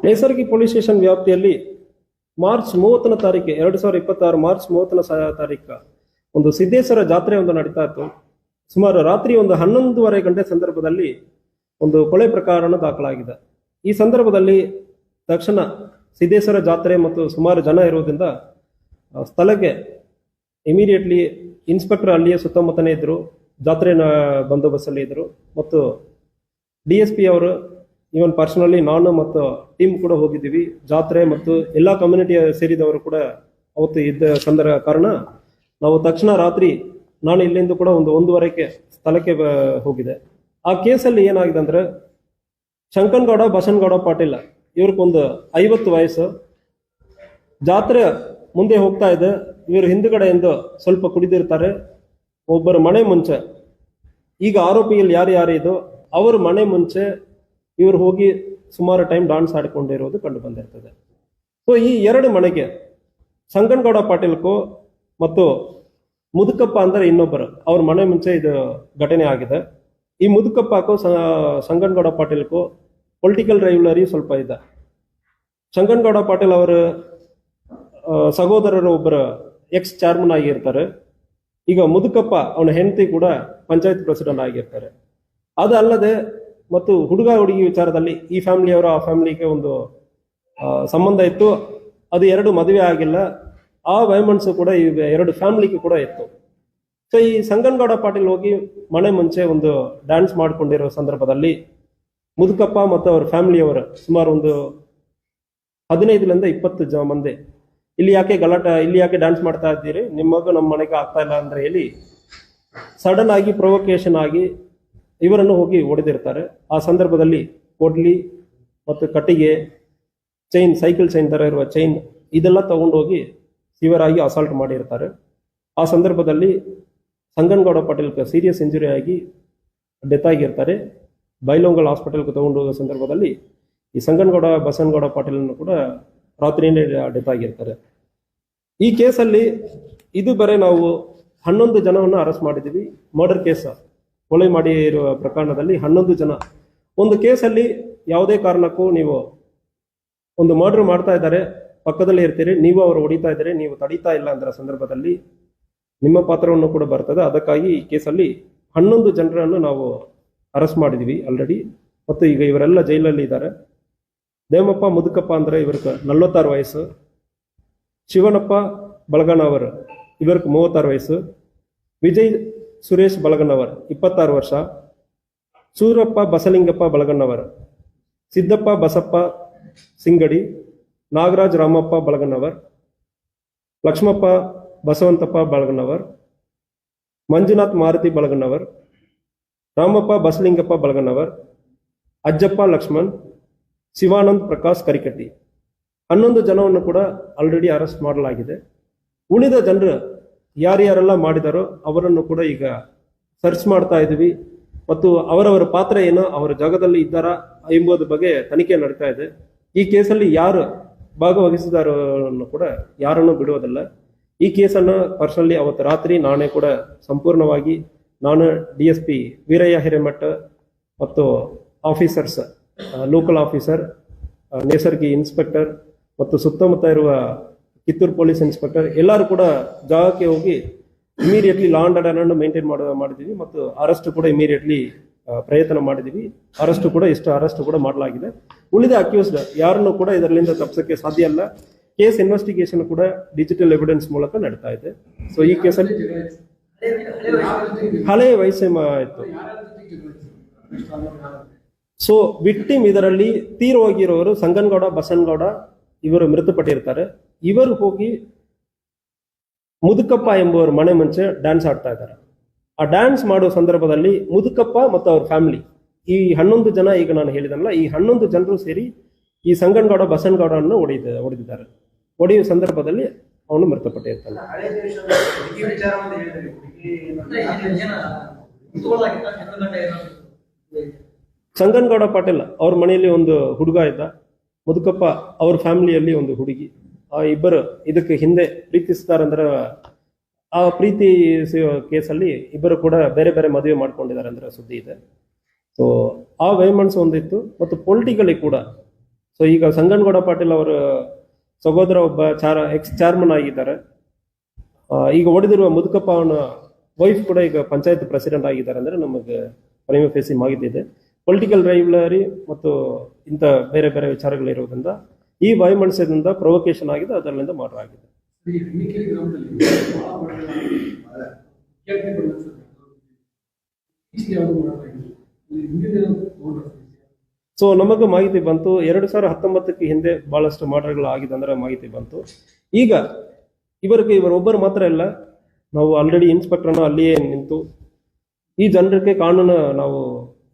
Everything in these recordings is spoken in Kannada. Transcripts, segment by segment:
ನೇಸರ್ಗಿ ಪೊಲೀಸ್ ಸ್ಟೇಷನ್ ವ್ಯಾಪ್ತಿಯಲ್ಲಿ ಮಾರ್ಚ್ 30ನೇ ತಾರೀಕು 2026 ಮಾರ್ಚ್ 30ನೇ ತಾರೀಕು ಒಂದು ಸಿದ್ದೇಶ್ವರ ಜಾತ್ರೆ ಒಂದು ನಡೀತಾ ಇತ್ತು. ಸುಮಾರು ರಾತ್ರಿ ಒಂದು 11:30 ಗಂಟೆ ಸಂದರ್ಭದಲ್ಲಿ ಒಂದು ಕೊಲೆ ಪ್ರಕರಣ ದಾಖಲಾಗಿದೆ. ಈ ಸಂದರ್ಭದಲ್ಲಿ ತಕ್ಷಣ ಸಿದ್ದೇಶ್ವರ ಜಾತ್ರೆ ಮತ್ತು ಸುಮಾರು ಜನ ಇರುವುದರಿಂದ ಸ್ಥಳಕ್ಕೆ ಇಮಿಡಿಯೇಟ್ಲಿ ಇನ್ಸ್ಪೆಕ್ಟರ್ ಅಲ್ಲಿಯೇ ಸುತ್ತಮುತ್ತನೇ ಇದ್ದರು, ಜಾತ್ರೆ ಬಂದೋಬಸ್ತಲ್ಲಿ ಇದ್ದರು ಮತ್ತು DSP ಅವರು ಇವನ್ ಪರ್ಸನಲಿ ನಾನು ಮತ್ತು ಟೀಮ್ ಕೂಡ ಹೋಗಿದ್ದೀವಿ. ಜಾತ್ರೆ ಮತ್ತು ಎಲ್ಲ ಕಮ್ಯುನಿಟಿಯ ಸೇರಿದವರು ಕೂಡ ಅವತ್ತು ಇದ್ದ ಕಾರಣ ನಾವು ತಕ್ಷಣ ರಾತ್ರಿ ನಾನು ಇಲ್ಲಿಂದ ಕೂಡ 1:30ಕ್ಕೆ ಸ್ಥಳಕ್ಕೆ ಹೋಗಿದೆ. ಆ ಕೇಸಲ್ಲಿ ಏನಾಗಿದೆ ಅಂದ್ರೆ ಶಂಕನಗೌಡ ಬಸನಗೌಡ ಪಾಟೀಲ್ ಇವ್ರಿಗೊಂದು 50 ವಯಸ್ಸು. ಜಾತ್ರೆ ಮುಂದೆ ಹೋಗ್ತಾ ಇದೆ, ಇವರು ಹಿಂದುಗಡೆಯಿಂದ ಸ್ವಲ್ಪ ಕುಡಿದಿರ್ತಾರೆ. ಒಬ್ಬರ ಮನೆ ಮುಂಚೆ ಈಗ ಆರೋಪಿಯಲ್ಲಿ ಯಾರು ಇದು ಅವ್ರ ಮನೆ ಮುಂಚೆ ಇವರು ಹೋಗಿ ಸುಮಾರು ಟೈಮ್ ಡಾನ್ಸ್ ಆಡಿಕೊಂಡಿರೋದು ಕಂಡು ಬಂದಿರ್ತದೆ. ಸೊ ಈ ಎರಡು ಮನೆಗೆ ಶಂಕನಗೌಡ ಪಾಟೀಲ್ಗೂ ಮತ್ತು ಮುದುಕಪ್ಪ ಅಂದರೆ ಇನ್ನೊಬ್ಬರು ಅವ್ರ ಮನೆ ಮುಂಚೆ ಇದು ಘಟನೆ ಆಗಿದೆ. ಈ ಮುದುಕಪ್ಪಕ್ಕೂ ಶಂಕನಗೌಡ ಪಾಟೀಲ್ಗೂ ಪೊಲಿಟಿಕಲ್ ರೈವಲರಿ ಸ್ವಲ್ಪ ಇದೆ. ಶಂಕನಗೌಡ ಪಾಟೀಲ್ ಅವರ ಸಹೋದರರು ಒಬ್ಬರು ಎಕ್ಸ್ ಚೇರ್ಮನ್ ಆಗಿರ್ತಾರೆ. ಈಗ ಮುದುಕಪ್ಪ ಅವನ ಹೆಂಡತಿ ಕೂಡ ಪಂಚಾಯತ್ ಪ್ರೆಸಿಡೆಂಟ್ ಆಗಿರ್ತಾರೆ. ಅದಲ್ಲದೆ ಮತ್ತು ಹುಡುಗ ಹುಡುಗಿ ವಿಚಾರದಲ್ಲಿ ಈ ಫ್ಯಾಮಿಲಿಯವರು ಆ ಫ್ಯಾಮಿಲಿಗೆ ಒಂದು ಸಂಬಂಧ ಇತ್ತು. ಅದು ಎರಡು ಮದುವೆ ಆಗಿಲ್ಲ. ಆ ವೈಮನ್ಸು ಕೂಡ ಈ ಎರಡು ಫ್ಯಾಮಿಲಿಗೂ ಕೂಡ ಇತ್ತು. ಸೊ ಈ ಶಂಕನಗೌಡ ಪಾಟೀಲ್ ಹೋಗಿ ಮನೆ ಮುಂಚೆ ಒಂದು ಡ್ಯಾನ್ಸ್ ಮಾಡ್ಕೊಂಡಿರೋ ಸಂದರ್ಭದಲ್ಲಿ ಮುದುಕಪ್ಪ ಮತ್ತು ಅವ್ರ ಫ್ಯಾಮಿಲಿಯವರು ಸುಮಾರು ಒಂದು 15ರಿಂದ 20 ಮಂದಿ ಇಲ್ಲಿ ಯಾಕೆ ಡ್ಯಾನ್ಸ್ ಮಾಡ್ತಾ ಇದ್ದೀರಿ, ನಿಮಗೂ ನಮ್ಮ ಮನೆಗೆ ಆಗ್ತಾ ಇಲ್ಲ ಅಂದ್ರೆ ಹೇಳಿ ಸಡನ್ ಆಗಿ ಪ್ರೊವೊಕೇಶನ್ ಆಗಿ ಇವರನ್ನು ಹೋಗಿ ಹೊಡೆದಿರ್ತಾರೆ. ಆ ಸಂದರ್ಭದಲ್ಲಿ ಕೊಡ್ಲಿ ಮತ್ತು ಕಟ್ಟಿಗೆ, ಚೈನ್, ಸೈಕಲ್ ಚೈನ್ ತರ ಇರುವ ಚೈನ್ ಇದೆಲ್ಲ ತಗೊಂಡೋಗಿ ಸಿವಿಯರ್ ಆಗಿ ಅಸಾಲ್ಟ್ ಮಾಡಿರ್ತಾರೆ. ಆ ಸಂದರ್ಭದಲ್ಲಿ ಶಂಕನಗೌಡ ಪಾಟೀಲ್ ಸೀರಿಯಸ್ ಇಂಜುರಿ ಆಗಿ ಡೆತ್ ಆಗಿರ್ತಾರೆ. ಬೈಲೊಂಗಲ್ ಹಾಸ್ಪಿಟಲ್ಗೆ ತಗೊಂಡು ಹೋಗೋ ಸಂದರ್ಭದಲ್ಲಿ ಈ ಶಂಕನಗೌಡ ಬಸನಗೌಡ ಪಾಟೀಲನ್ನು ಕೂಡ ರಾತ್ರಿಯೇ ಡೆತ್ ಆಗಿರ್ತಾರೆ. ಈ ಕೇಸಲ್ಲಿ ಇದು ಬೇರೆ ನಾವು 11 ಜನವನ್ನು ಅರೆಸ್ಟ್ ಮಾಡಿದ್ದೀವಿ. ಮರ್ಡರ್ ಕೇಸ್, ಕೊಲೆ ಮಾಡಿರುವ ಪ್ರಕರಣದಲ್ಲಿ 11 ಜನ. ಒಂದು ಕೇಸಲ್ಲಿ ಯಾವುದೇ ಕಾರಣಕ್ಕೂ ನೀವು ಒಂದು ಮರ್ಡರ್ ಮಾಡ್ತಾ ಇದ್ದಾರೆ, ಪಕ್ಕದಲ್ಲಿ ಇರ್ತೀರಿ, ನೀವು ಅವರು ಹೊಡಿತಾ ಇದ್ದಾರೆ, ನೀವು ತಡೀತಾ ಇಲ್ಲ ಅಂದ್ರೆ ಸಂದರ್ಭದಲ್ಲಿ ನಿಮ್ಮ ಪಾತ್ರವನ್ನು ಕೂಡ ಬರ್ತದೆ. ಅದಕ್ಕಾಗಿ ಈ ಕೇಸಲ್ಲಿ 11 ಜನರನ್ನು ನಾವು ಅರೆಸ್ಟ್ ಮಾಡಿದೀವಿ ಆಲ್ರೆಡಿ. ಮತ್ತು ಈಗ ಇವರೆಲ್ಲ ಜೈಲಲ್ಲಿ ಇದ್ದಾರೆ. ದೇವಪ್ಪ ಮುದುಕಪ್ಪ ಅಂದ್ರೆ ಇವ್ರಿಗೆ 46 ವಯಸ್ಸು. ಶಿವನಪ್ಪ ಬಳಗನವರ್ ಇವ್ರಿಗೆ 36 ವಯಸ್ಸು. ವಿಜಯ್ ಸುರೇಶ್ ಬಳಗನ್ನವರ್ 26 ವರ್ಷ. ಸೂರಪ್ಪ ಬಸಲಿಂಗಪ್ಪ ಬಳಗನ್ನವರ್, ಸಿದ್ದಪ್ಪ ಬಸಪ್ಪ ಸಿಂಗಡಿ, ನಾಗರಾಜ್ ರಾಮಪ್ಪ ಬಳಗನ್ನವರ್, ಲಕ್ಷ್ಮಪ್ಪ ಬಸವಂತಪ್ಪ ಬಳಗನ್ನವರ್, ಮಂಜುನಾಥ್ ಮಾರುತಿ ಬಳಗನ್ನವರ್, ರಾಮಪ್ಪ ಬಸಲಿಂಗಪ್ಪ ಬಳಗನ್ನವರ್, ಅಜ್ಜಪ್ಪ ಲಕ್ಷ್ಮಣ್, ಶಿವಾನಂದ್ ಪ್ರಕಾಶ್ ಕರಿಕಟ್ಟಿ. 11 ಜನವನ್ನು ಕೂಡ ಆಲ್ರೆಡಿ ಅರೆಸ್ಟ್ ಮಾಡಲಾಗಿದೆ. ಉಳಿದ ಜನರು ಯಾರ್ಯಾರೆಲ್ಲ ಮಾಡಿದಾರೋ ಅವರನ್ನು ಕೂಡ ಈಗ ಸರ್ಚ್ ಮಾಡ್ತಾ ಇದ್ದೀವಿ ಮತ್ತು ಅವರವರ ಪಾತ್ರ ಏನೋ, ಅವರ ಜಾಗದಲ್ಲಿ ಇದ್ದಾರಾ ಎಂಬುದು ಬಗ್ಗೆ ತನಿಖೆ ನಡೀತಾ ಇದೆ. ಈ ಕೇಸಲ್ಲಿ ಯಾರು ಭಾಗವಹಿಸಿದಾರೋ ಕೂಡ ಯಾರನ್ನು ಬಿಡುವುದಿಲ್ಲ. ಈ ಕೇಸನ್ನು ಪರ್ಸನಲಿ ಅವತ್ತು ರಾತ್ರಿ ನಾನೇ ಕೂಡ ಸಂಪೂರ್ಣವಾಗಿ ನಾನು DSP ವೀರಯ್ಯ ಹಿರೇಮಠ ಮತ್ತು officers, local officer, Nesargi inspector ಮತ್ತು ಸುತ್ತಮುತ್ತ ಇರುವ ಕಿತ್ತೂರು ಪೊಲೀಸ್ ಇನ್ಸ್ಪೆಕ್ಟರ್ ಎಲ್ಲರೂ ಕೂಡ ಜಾಗಕ್ಕೆ ಹೋಗಿ ಇಮಿಡಿಯೇಟ್ಲಿ ಲಾ ಅಂಡ್ ಆರ್ಡರ್ ಅನ್ನು ಮೇಂಟೈನ್ ಮಾಡಿದ್ದೀವಿ ಮತ್ತು ಅರೆಸ್ಟ್ ಕೂಡ ಇಮಿಡಿಯೇಟ್ಲಿ ಪ್ರಯತ್ನ ಮಾಡಿದ್ದೀವಿ. ಅರೆಸ್ಟ್ ಕೂಡ ಮಾಡಲಾಗಿದೆ. ಉಳಿದ ಅಕ್ಯೂಸ್ಡ್ ಯಾರನ್ನು ಕೂಡ ಇದರಿಂದ ತಪ್ಪಿಸಕ್ಕೆ ಸಾಧ್ಯ ಅಲ್ಲ. ಕೇಸ್ ಇನ್ವೆಸ್ಟಿಗೇಷನ್ ಕೂಡ ಡಿಜಿಟಲ್ ಎವಿಡೆನ್ಸ್ ಮೂಲಕ ನಡೀತಾ ಇದೆ. ಸೊ ಈ ಕೇಸಲ್ಲಿ ಹಳೆಯ ವಯಸ್ಸೇ ಇತ್ತು. ಸೊ ವಿಕ್ಟಿಮ್ ಇದರಲ್ಲಿ ತೀರೋಗಿರೋರು ಶಂಕನಗೌಡ ಬಸನಗೌಡ ಇವರು ಮೃತಪಟ್ಟಿರ್ತಾರೆ. ಇವರು ಹೋಗಿ ಮುದುಕಪ್ಪ ಎಂಬುವರ ಮನೆ ಮುಂಚೆ ಡ್ಯಾನ್ಸ್ ಆಡ್ತಾ ಇದ್ದಾರೆ. ಆ ಡ್ಯಾನ್ಸ್ ಮಾಡುವ ಸಂದರ್ಭದಲ್ಲಿ ಮುದುಕಪ್ಪ ಮತ್ತು ಅವ್ರ ಫ್ಯಾಮಿಲಿ ಈ 11 ಜನ, ಈಗ ನಾನು ಹೇಳಿದನಲ್ಲ, ಈ 11 ಜನರು ಸೇರಿ ಈ ಶಂಕನಗೌಡ ಬಸನಗೌಡರನ್ನು ಹೊಡೆದಿದ್ದಾರೆ. ಹೊಡೆಯುವ ಸಂದರ್ಭದಲ್ಲಿ ಅವನು ಮೃತಪಟ್ಟಿರ್ತಾನೆ. ಶಂಕನಗೌಡ ಪಾಟೀಲ್ ಅವ್ರ ಮನೆಯಲ್ಲಿ ಒಂದು ಹುಡುಗ ಇದ್ದ, ಮುದುಕಪ್ಪ ಅವ್ರ ಫ್ಯಾಮಿಲಿಯಲ್ಲಿ ಒಂದು ಹುಡುಗಿ. ಆ ಇಬ್ಬರು ಇದಕ್ಕೆ ಹಿಂದೆ ಪ್ರೀತಿಸ್ತಾರಂದ್ರೆ ಆ ಪ್ರೀತಿ ಕೇಸಲ್ಲಿ ಇಬ್ಬರು ಕೂಡ ಬೇರೆ ಬೇರೆ ಮದುವೆ ಮಾಡ್ಕೊಂಡಿದ್ದಾರೆ ಅಂದ್ರೆ ಸುದ್ದಿ ಇದೆ. ಸೊ ಆ ವೈಮನ್ಸ್ ಒಂದಿತ್ತು ಮತ್ತು ಪೊಲಿಟಿಕಲಿ ಕೂಡ ಸೊ ಈಗ ಸಂಗನಗೌಡ ಪಾಟೀಲ್ ಅವರ ಸಹೋದರ ಒಬ್ಬ ಎಕ್ಸ್ ಚೇರ್ಮನ್ ಆಗಿದ್ದಾರೆ. ಈಗ ಓಡಿದಿರುವ ಮುದುಕಪ್ಪ ಅವನ ವೈಫ್ ಕೂಡ ಈಗ ಪಂಚಾಯತ್ ಪ್ರೆಸಿಡೆಂಟ್ ಆಗಿದ್ದಾರೆ ಅಂದ್ರೆ ನಮಗೆ ಪ್ರೈಮ ಫೇಸಿ ಮಾಹಿತಿ ಇದೆ. ಪೊಲಿಟಿಕಲ್ ರೈವಲರಿ ಮತ್ತು ಇಂಥ ಬೇರೆ ಬೇರೆ ವಿಚಾರಗಳಿರೋದ್ರಿಂದ ಈ ವೈಮನಸ್ಯದಿಂದ ಪ್ರೊವೊಕೇಶನ್ ಆಗಿದೆ, ಅದರಿಂದ ಮರ್ಡರ್ ಆಗಿದೆ. ಸೊ ನಮಗೆ ಮಾಹಿತಿ ಬಂತು 2019 ಹಿಂದೆ ಬಹಳಷ್ಟು ಮರ್ಡರ್ಗಳು ಆಗಿದೆ ಅಂದ್ರೆ ಮಾಹಿತಿ ಬಂತು. ಈಗ ಇವರೊಬ್ಬರು ಮಾತ್ರ ಇಲ್ಲ, ನಾವು ಆಲ್ರೆಡಿ ಇನ್ಸ್ಪೆಕ್ಟರ್ನ ಅಲ್ಲಿಯೇ ನಿಂತು ಈ ಜನರಿಗೆ ಕಾನೂನು ನಾವು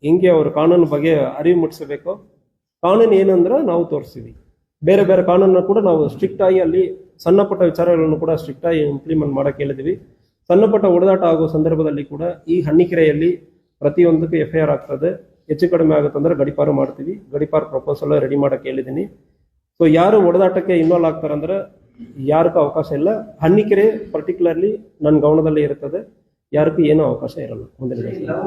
ಹೆಂಗೆ ಅವ್ರ ಕಾನೂನು ಬಗ್ಗೆ ಅರಿವು ಮೂಡಿಸಬೇಕು, ಕಾನೂನು ಏನಂದ್ರೆ ನಾವು ತೋರಿಸ್ತೀವಿ. ಬೇರೆ ಬೇರೆ ಕಾನೂನನ್ನ ಕೂಡ ನಾವು ಸ್ಟ್ರಿಕ್ಟ್ ಆಗಿ ಅಲ್ಲಿ ಸಣ್ಣ ಪುಟ್ಟ ವಿಚಾರಗಳನ್ನು ಕೂಡ ಸ್ಟ್ರಿಕ್ಟ್ ಆಗಿ ಇಂಪ್ಲಿಮೆಂಟ್ ಮಾಡಕ್ಕೆ ಹೇಳಿದ್ವಿ. ಸಣ್ಣ ಪುಟ್ಟ ಹೊಡೆದಾಟ ಆಗೋ ಸಂದರ್ಭದಲ್ಲಿ ಕೂಡ ಈ ಹಣ್ಣಿಕೆರೆಯಲ್ಲಿ ಪ್ರತಿಯೊಂದಕ್ಕೆ FIR ಆಗ್ತದೆ. ಹೆಚ್ಚು ಕಡಿಮೆ ಆಗುತ್ತಂದ್ರೆ ಗಡಿಪಾರು ಮಾಡ್ತೀವಿ. ಗಡಿಪಾರು ಪ್ರಪೋಸಲ್ ರೆಡಿ ಮಾಡಕ್ಕೆ ಹೇಳಿದ್ದೀನಿ. ಸೊ ಯಾರು ಹೊಡೆದಾಟಕ್ಕೆ ಇನ್ವಾಲ್ವ್ ಆಗ್ತಾರಂದ್ರೆ ಯಾರಿಗೂ ಅವಕಾಶ ಇಲ್ಲ. ಹಣ್ಣಿಕೆರೆ ಪರ್ಟಿಕ್ಯುಲರ್ಲಿ ನನ್ನ ಗಮನದಲ್ಲಿ ಇರ್ತದೆ, ಯಾರಿಗೂ ಏನೂ ಅವಕಾಶ ಇರಲ್ಲ ಮುಂದಿನ ದಿವಸ.